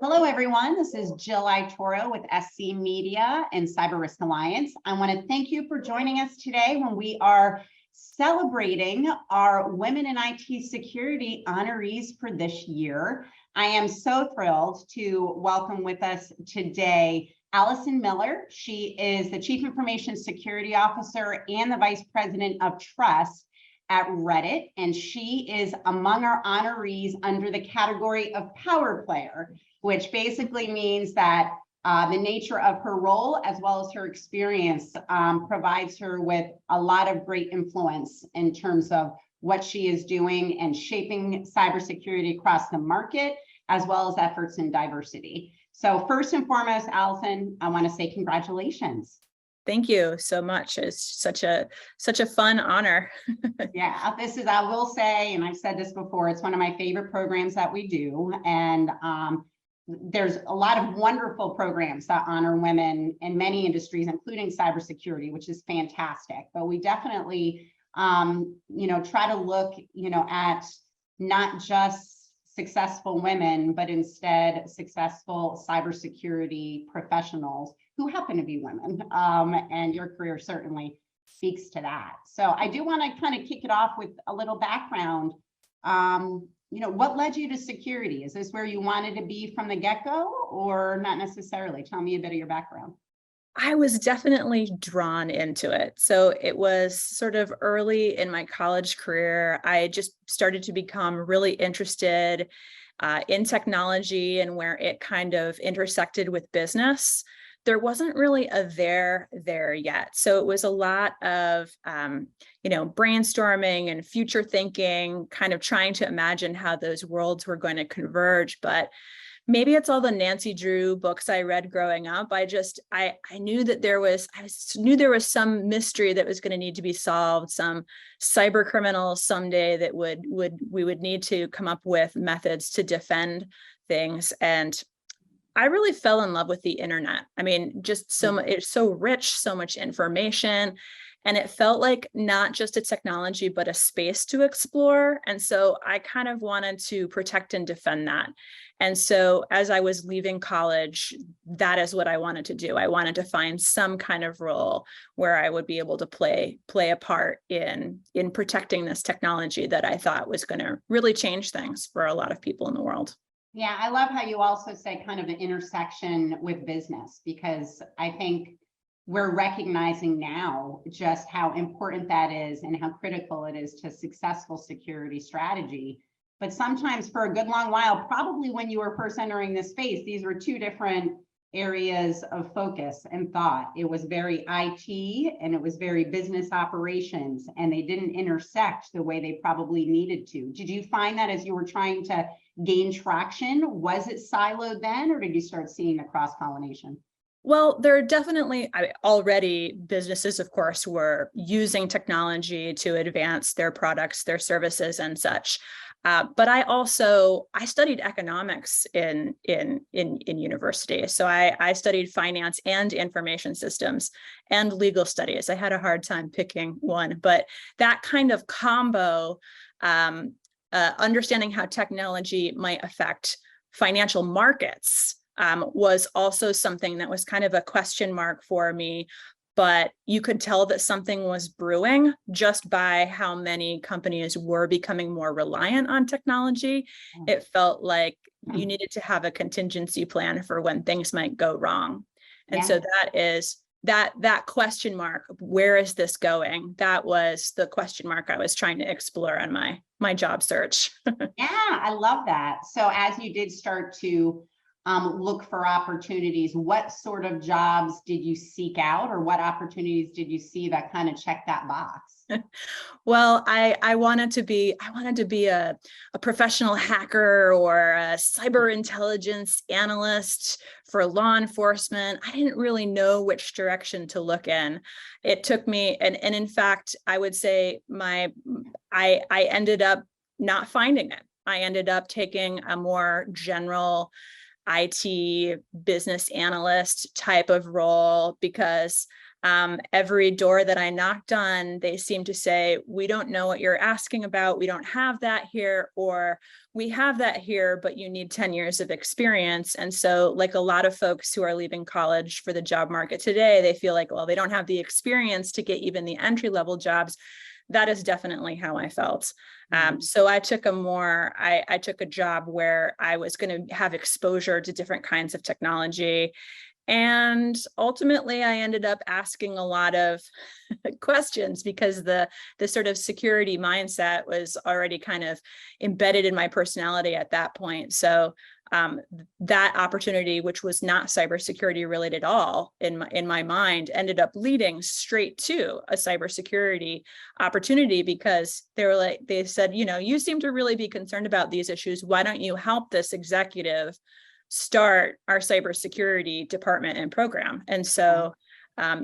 Hello, everyone. This is Jill Aitoro with SC Media and Cyber Risk Alliance. I want to thank you for joining us today when we are celebrating our Women in IT Security honorees for this year. I am so thrilled to welcome with us today Alison Miller. She is the Chief Information Security Officer and the Vice President of Trust at Reddit, and she is among our honorees under the category of Power Player, which basically means that the nature of her role as well as her experience provides her with a lot of great influence in terms of what she is doing and shaping cybersecurity across the market, as well as efforts in diversity. So first and foremost, Alison, I want to say congratulations. Thank you so much. It's such a fun honor. Yeah, this is, I will say, and I've said this before, it's one of my favorite programs that we do. And there's a lot of wonderful programs that honor women in many industries, including cybersecurity, which is fantastic. But we definitely, try to look, at not just successful women, but instead successful cybersecurity professionals who happen to be women. And your career certainly speaks to that. So I do want to kind of kick it off with a little background. What led you to security? Is this where you wanted to be from the get-go or not necessarily? Tell me a bit of your background. I was definitely drawn into it. So it was sort of early in my college career. I just started to become really interested in technology and where it kind of intersected with business. There wasn't really a there yet. So it was a lot of, brainstorming and future thinking, kind of trying to imagine how those worlds were going to converge. But maybe it's all the Nancy Drew books I read growing up. I knew that there was some mystery that was going to need to be solved, some cyber criminals someday that we would need to come up with methods to defend things. And I really fell in love with the internet. I mean, just it's so rich, so much information. And it felt like not just a technology, but a space to explore. And so I kind of wanted to protect and defend that. And so as I was leaving college, that is what I wanted to do. I wanted to find some kind of role where I would be able to play a part in protecting this technology that I thought was going to really change things for a lot of people in the world. Yeah, I love how you also say kind of the intersection with business, because I think we're recognizing now just how important that is and how critical it is to successful security strategy. But sometimes for a good long while, probably when you were first entering this space, these were two different areas of focus and thought. It was very IT and it was very business operations, and they didn't intersect the way they probably needed to. Did you find that as you were trying to gain traction? Was it siloed then, or did you start seeing the cross-pollination? Well, there are definitely already businesses, of course, were using technology to advance their products, their services, and such. But I studied economics in university. So I studied finance and information systems and legal studies. I had a hard time picking one, but that kind of combo, understanding how technology might affect financial markets, was also something that was kind of a question mark for me. But you could tell that something was brewing just by how many companies were becoming more reliant on technology. It felt like you needed to have a contingency plan for when things might go wrong. And so that is that question mark, where is this going? That was the question mark I was trying to explore on my job search. Yeah, I love that. So as you did start to look for opportunities, what sort of jobs did you seek out, or what opportunities did you see that kind of checked that box? Well, I wanted to be a professional hacker or a cyber intelligence analyst for law enforcement. I didn't really know which direction to look in. It took me, and in fact, I would say I ended up not finding it. I ended up taking a more general IT business analyst type of role because Every door that I knocked on, they seemed to say, we don't know what you're asking about. We don't have that here, or we have that here, but you need 10 years of experience. And so like a lot of folks who are leaving college for the job market today, they feel like, well, they don't have the experience to get even the entry-level jobs. That is definitely how I felt. So I took I took a job where I was going to have exposure to different kinds of technology. And ultimately, I ended up asking a lot of questions because the sort of security mindset was already kind of embedded in my personality at that point. So that opportunity, which was not cybersecurity related at all in my mind, ended up leading straight to a cybersecurity opportunity because they said, you seem to really be concerned about these issues. Why don't you help this executive start our cybersecurity department and program? And so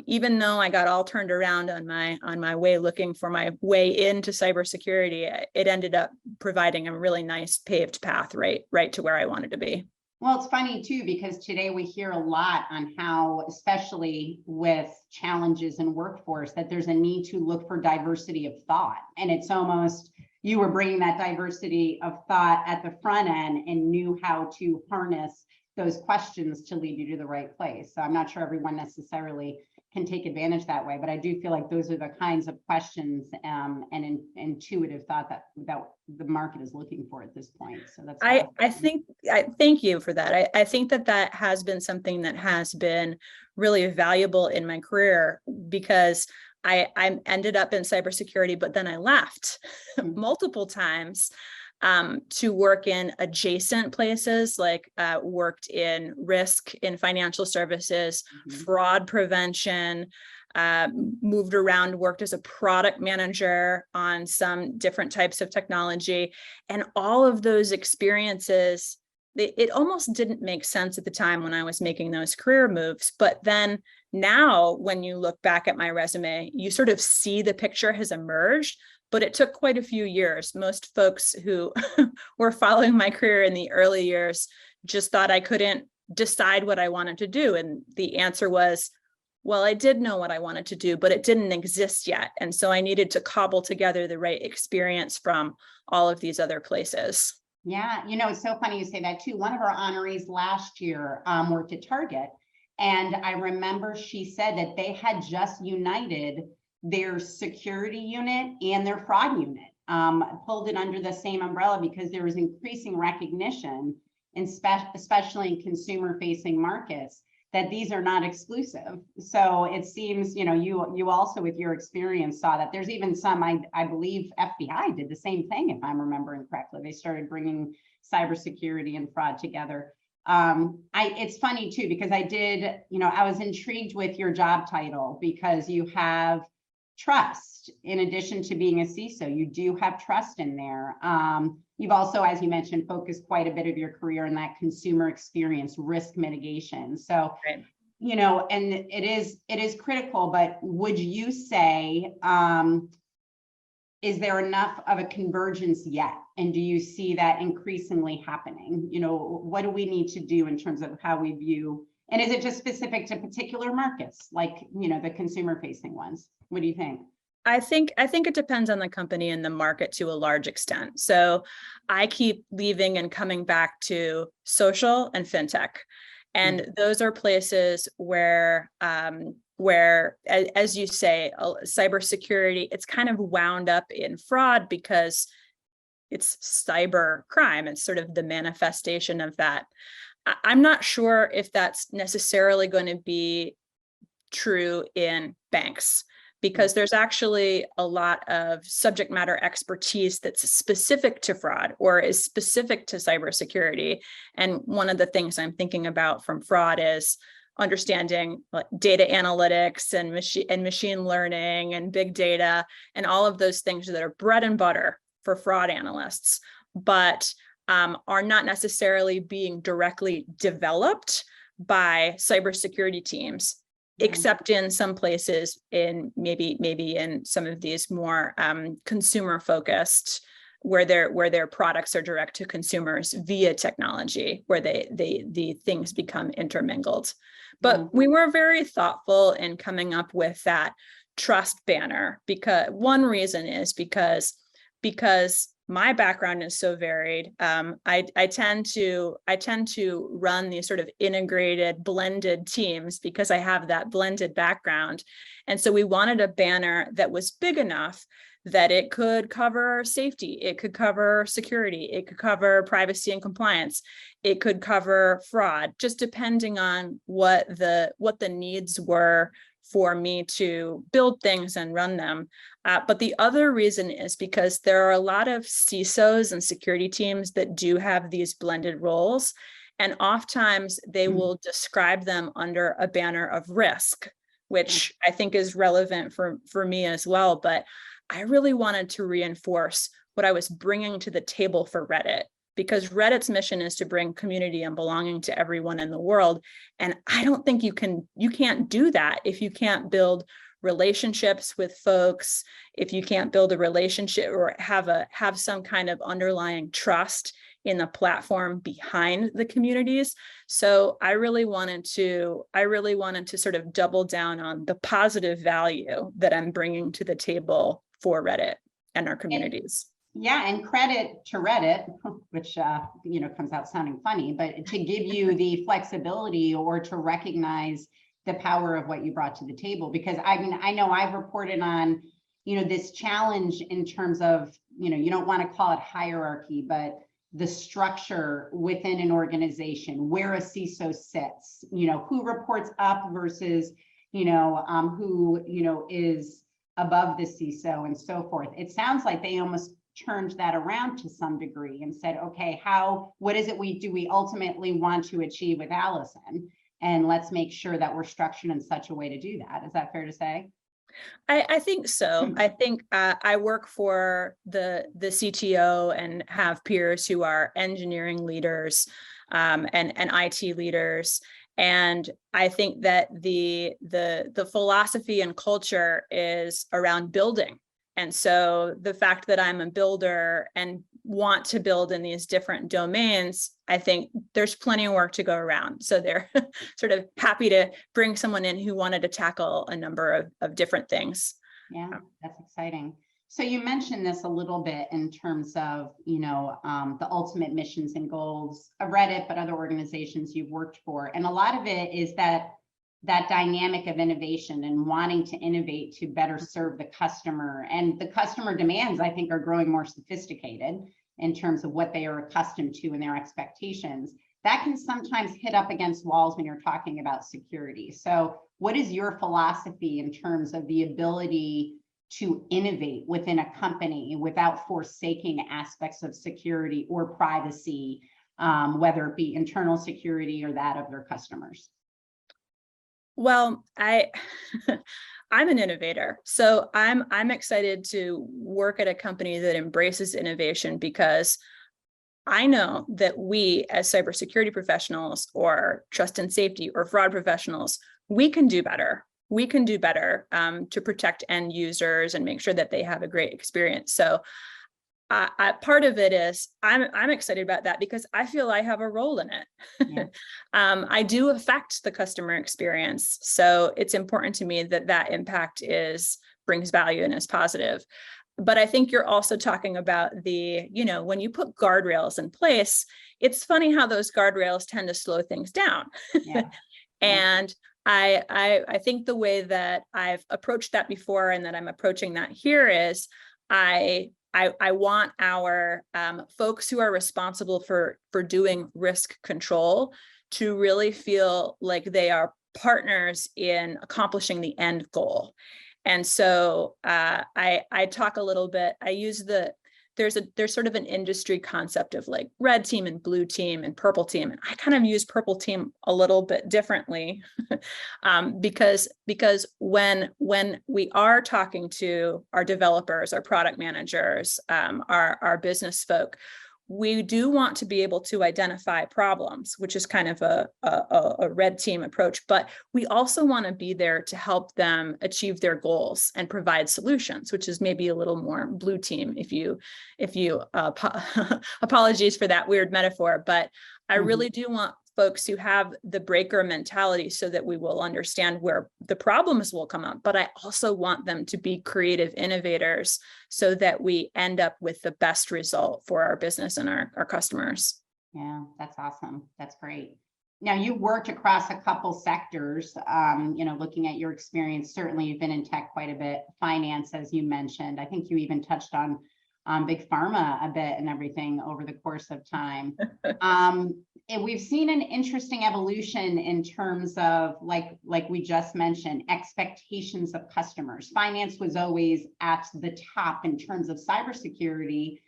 even though I got all turned around on my way looking for my way into cybersecurity, it ended up providing a really nice paved path right to where I wanted to be. Well, it's funny too, because today we hear a lot on how, especially with challenges in workforce, that there's a need to look for diversity of thought. And it's almost, you were bringing that diversity of thought at the front end and knew how to harness those questions to lead you to the right place. So I'm not sure everyone necessarily can take advantage that way, but I do feel like those are the kinds of questions and intuitive thought that the market is looking for at this point. So that's I thank you for that. I think that has been something that has been really valuable in my career because I ended up in cybersecurity, but then I left multiple times to work in adjacent places, like worked in risk in financial services, fraud prevention, moved around, worked as a product manager on some different types of technology. And all of those experiences, it almost didn't make sense at the time when I was making those career moves. But then now, when you look back at my resume, you sort of see the picture has emerged. But it took quite a few years. Most folks who were following my career in the early years just thought I couldn't decide what I wanted to do. And the answer was, well, I did know what I wanted to do, but it didn't exist yet. And so I needed to cobble together the right experience from all of these other places. Yeah, it's so funny you say that too. One of our honorees last year worked at Target. And I remember she said that they had just united their security unit and their fraud unit, pulled it under the same umbrella because there was increasing recognition, especially in consumer-facing markets, that these are not exclusive. So it seems, you also with your experience saw that there's even some, I believe FBI did the same thing, if I'm remembering correctly. They started bringing cybersecurity and fraud together. It's funny too, because I was intrigued with your job title because you have trust. In addition to being a CISO, you do have trust in there. You've also, as you mentioned, focused quite a bit of your career in that consumer experience, risk mitigation. So, right. And it is critical, but would you say, is there enough of a convergence yet? And do you see that increasingly happening? What do we need to do in terms of how we view, and is it just specific to particular markets, like, the consumer facing ones? What do you think? I think it depends on the company and the market to a large extent. So I keep leaving and coming back to social and fintech. And those are places where, as you say, cybersecurity, it's kind of wound up in fraud because it's cyber crime. It's sort of the manifestation of that. I'm not sure if that's necessarily going to be true in banks, because there's actually a lot of subject matter expertise that's specific to fraud or is specific to cybersecurity. And one of the things I'm thinking about from fraud is understanding data analytics and machine learning and big data and all of those things that are bread and butter for fraud analysts, but are not necessarily being directly developed by cybersecurity teams, except in some places, in maybe in some of these more consumer focused where their products are direct to consumers via technology, where the things become intermingled. But we were very thoughtful in coming up with that trust banner, because one reason is because my background is so varied. I tend to run these sort of integrated, blended teams because I have that blended background. And so we wanted a banner that was big enough that it could cover safety, it could cover security, it could cover privacy and compliance, it could cover fraud, just depending on what the needs were for me to build things and run them. But the other reason is because there are a lot of CISOs and security teams that do have these blended roles. And oftentimes they will describe them under a banner of risk, which I think is relevant for me as well. But I really wanted to reinforce what I was bringing to the table for Reddit, because Reddit's mission is to bring community and belonging to everyone in the world. And I don't think you can't do that if you can't build relationships with folks, if you can't build a relationship or have some kind of underlying trust in the platform behind the communities. So I really wanted to sort of double down on the positive value that I'm bringing to the table for Reddit and our communities. And credit to Reddit, which comes out sounding funny, but to give you the flexibility or to recognize the power of what you brought to the table. Because I know I've reported on this challenge in terms of you don't want to call it hierarchy, but the structure within an organization, where a CISO sits, who reports up versus who is above the CISO and so forth. It sounds like they almost turned that around to some degree and said, okay, what is it we ultimately want to achieve with Alison? And let's make sure that we're structured in such a way to do that. Is that fair to say? I think so. I think I work for the CTO and have peers who are engineering leaders and IT leaders. And I think that the philosophy and culture is around building. And so the fact that I'm a builder and want to build in these different domains, I think there's plenty of work to go around. So they're sort of happy to bring someone in who wanted to tackle a number of different things. Yeah, that's exciting. So you mentioned this a little bit in terms of, the ultimate missions and goals of Reddit, but other organizations you've worked for. And a lot of it is that dynamic of innovation and wanting to innovate to better serve the customer. And the customer demands, I think, are growing more sophisticated in terms of what they are accustomed to and their expectations. That can sometimes hit up against walls when you're talking about security. So what is your philosophy in terms of the ability to innovate within a company without forsaking aspects of security or privacy, whether it be internal security or that of their customers? Well, I'm an innovator, so I'm excited to work at a company that embraces innovation, because I know that we as cybersecurity professionals or trust and safety or fraud professionals, we can do better. We can do better to protect end users and make sure that they have a great experience. So part of it is I'm excited about that because I feel I have a role in it. Yeah. I do affect the customer experience, so it's important to me that impact brings value and is positive. But I think you're also talking about when you put guardrails in place, it's funny how those guardrails tend to slow things down. Yeah. And I think the way that I've approached that before and that I'm approaching that here is I want our folks who are responsible for doing risk control to really feel like they are partners in accomplishing the end goal. And so I talk a little bit, I use there's sort of an industry concept of like red team and blue team and purple team. And I kind of use purple team a little bit differently because when we are talking to our developers, our product managers, our business folk, we do want to be able to identify problems, which is kind of a red team approach, but we also want to be there to help them achieve their goals and provide solutions, which is maybe a little more blue team, if you apologies for that weird metaphor, but I really do want folks who have the breaker mentality so that we will understand where the problems will come up. But I also want them to be creative innovators so that we end up with the best result for our business and our customers. Yeah, that's awesome. That's great. Now, you worked across a couple sectors, looking at your experience. Certainly, you've been in tech quite a bit, finance, as you mentioned. I think you even touched on big pharma a bit and everything over the course of time. And we've seen an interesting evolution in terms of, like we just mentioned, expectations of customers. Finance was always at the top in terms of cybersecurity,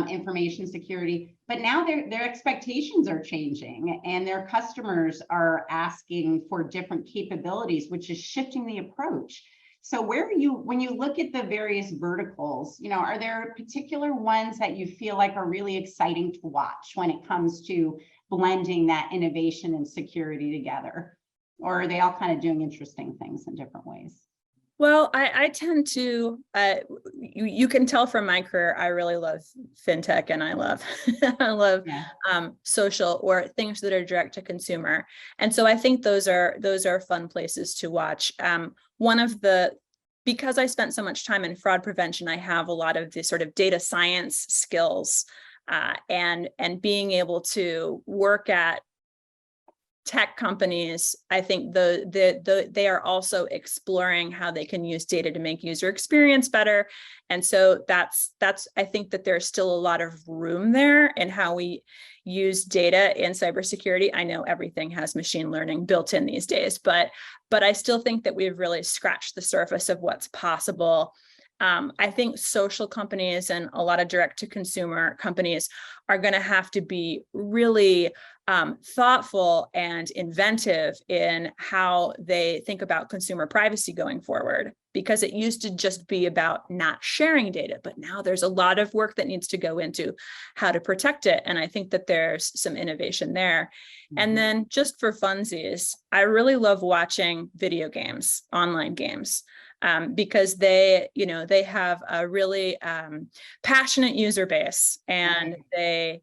information security, but now their expectations are changing and their customers are asking for different capabilities, which is shifting the approach. So when you look at the various verticals, are there particular ones that you feel like are really exciting to watch when it comes to blending that innovation and security together? Or are they all kind of doing interesting things in different ways? Well, I tend to, you can tell from my career, I really love fintech and I love social or things that are direct to consumer. And so I think those are fun places to watch. Because I spent so much time in fraud prevention, I have a lot of the sort of data science skills and being able to work at tech companies. I think they are also exploring how they can use data to make user experience better. And so that's I think that there's still a lot of room there in how we use data in cybersecurity. I know everything has machine learning built in these days, but I still think that we've really scratched the surface of what's possible. I think social companies and a lot of direct to consumer companies are going to have to be really thoughtful and inventive in how they think about consumer privacy going forward, because it used to just be about not sharing data, but now there's a lot of work that needs to go into how to protect it. And I think that there's some innovation there. And then just for funsies, I really love watching video games, online games. Because they have a really passionate user base, and they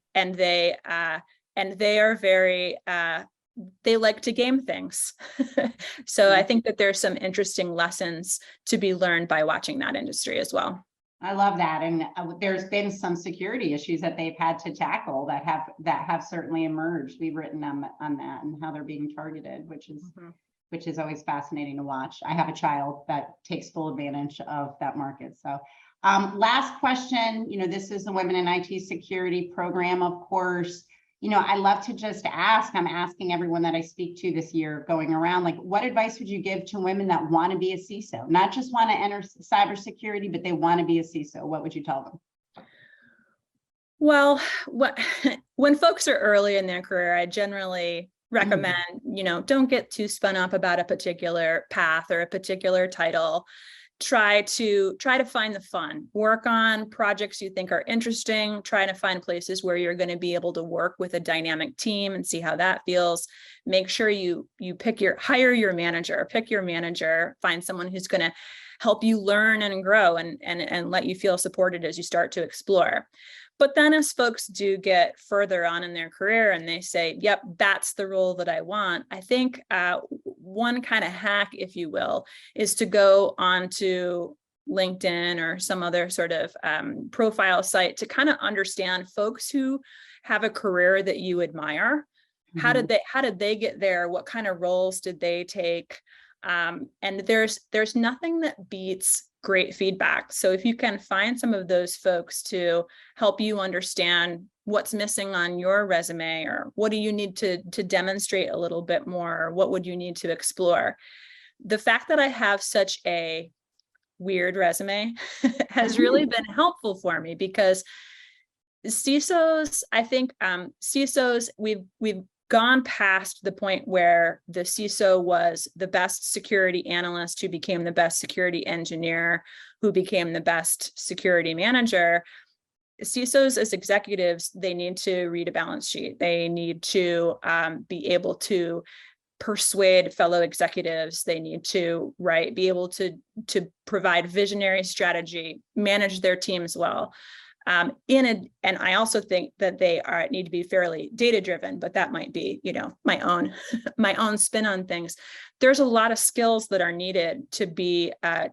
are very they like to game things. So I think that there's some interesting lessons to be learned by watching that industry as well. I love that, and there's been some security issues that they've had to tackle that have certainly emerged. We've written on that and how they're being targeted, which is always fascinating to watch. I have a child that takes full advantage of that market. So last question, this is the Women in IT Security program, of course. I love to just ask, I'm asking everyone that I speak to this year going around, like, what advice would you give to women that want to be a CISO, not just want to enter cybersecurity, but they want to be a CISO? What would you tell them? Well, when folks are early in their career, I generally recommend, don't get too spun up about a particular path or a particular title. Try to find the fun, work on projects you think are interesting, try to find places where you're going to be able to work with a dynamic team and see how that feels. Make sure you hire your manager, find someone who's going to help you learn and grow and let you feel supported as you start to explore. But then as folks do get further on in their career and they say, yep, that's the role that I want, I think one kind of hack, if you will, is to go onto LinkedIn or some other sort of profile site to kind of understand folks who have a career that you admire. How did they get there? What kind of roles did they take? And there's nothing that beats great feedback. So if you can find some of those folks to help you understand what's missing on your resume, or what do you need to demonstrate a little bit more, or what would you need to explore? The fact that I have such a weird resume has really been helpful for me, because CISOs, I think CISOs, we've gone past the point where the CISO was the best security analyst who became the best security engineer, who became the best security manager. CISOs as executives, they need to read a balance sheet. They need to be able to persuade fellow executives. They need to be able to provide visionary strategy, manage their teams well. And I also think that they need to be fairly data driven, but that might be, my own spin on things. There's a lot of skills that are needed to be a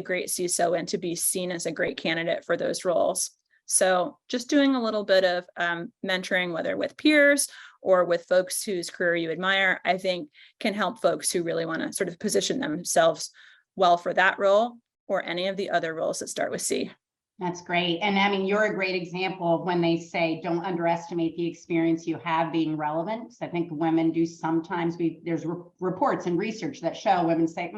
great CISO and to be seen as a great candidate for those roles. So just doing a little bit of mentoring, whether with peers or with folks whose career you admire, I think can help folks who really want to sort of position themselves well for that role or any of the other roles that start with C. That's great. And I mean, you're a great example of when they say, don't underestimate the experience you have being relevant. So I think women do sometimes, there's reports and research that show women say,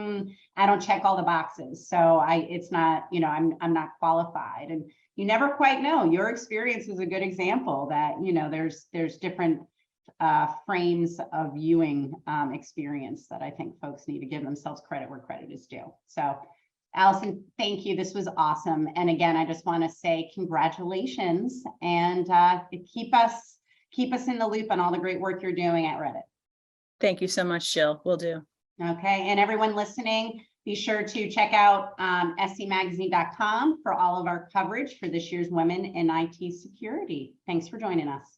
I don't check all the boxes. So it's not, I'm not qualified. And you never quite know. Your experience is a good example that, there's different frames of viewing experience that I think folks need to give themselves credit where credit is due. So Alison, thank you. This was awesome. And again, I just want to say congratulations and keep us in the loop on all the great work you're doing at Reddit. Thank you so much, Jill. Will do. Okay. And everyone listening, be sure to check out scmagazine.com for all of our coverage for this year's Women in IT Security. Thanks for joining us.